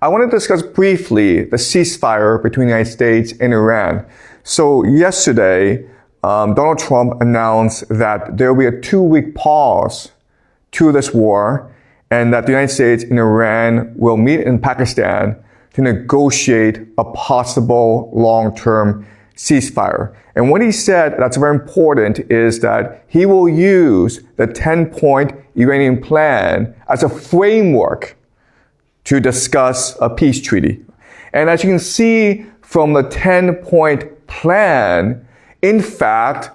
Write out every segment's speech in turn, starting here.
I want to discuss briefly the ceasefire between the United States and Iran. So yesterday, Donald Trump announced that there will be a 2-week pause to this war and that the United States and Iran will meet in Pakistan to negotiate a possible long-term ceasefire. And what he said that's very important is that he will use the 10-point Iranian plan as a framework to discuss a peace treaty. And as you can see from the 10-point plan, in fact,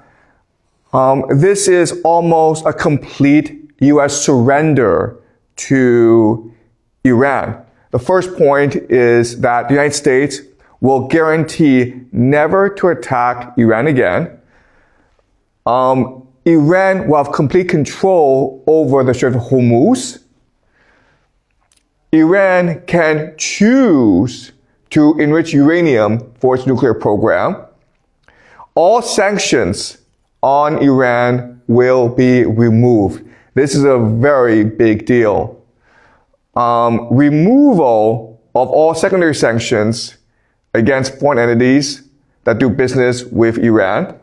this is almost a complete U.S. surrender to Iran. The first point is that the United States will guarantee never to attack Iran again. Iran will have complete control over the Strait of Hormuz. Iran can choose to enrich uranium for its nuclear program. All sanctions on Iran will be removed. This is a very big deal. Removal of all secondary sanctions against foreign entities that do business with Iran,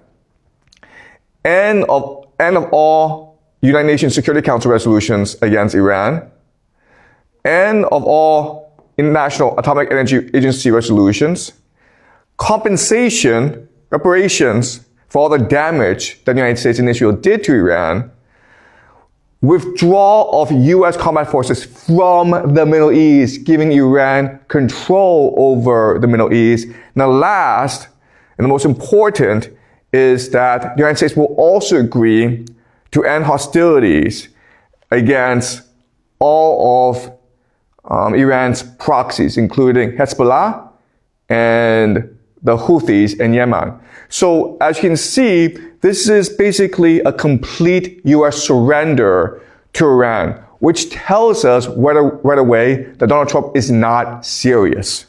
and of all United Nations Security Council resolutions against Iran, and of all International Atomic Energy Agency resolutions, compensation, reparations for all the damage that the United States and Israel did to Iran, withdrawal of U.S. combat forces from the Middle East, giving Iran control over the Middle East. And the last, and the most important, is that the United States will also agree to end hostilities against all of Iran's proxies, including Hezbollah and the Houthis in Yemen. So as you can see, this is basically a complete U.S. surrender to Iran, which tells us right away that Donald Trump is not serious.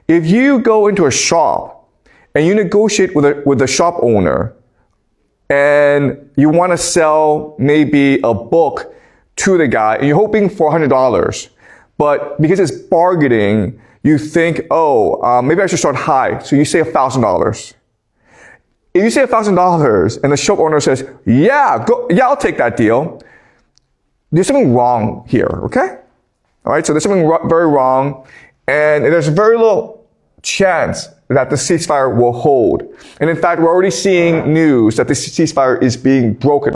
If you go into a shop and you negotiate with the shop owner and you want to sell maybe a book to the guy and you're hoping for $100, but because it's bargaining, you think, maybe I should start high. So you say $1,000. If you say $1,000 and the shop owner says, yeah, I'll take that deal, there's something wrong here, okay? All right, so there's something very wrong, and there's very little chance that the ceasefire will hold. And in fact, we're already seeing news that the ceasefire is being broken.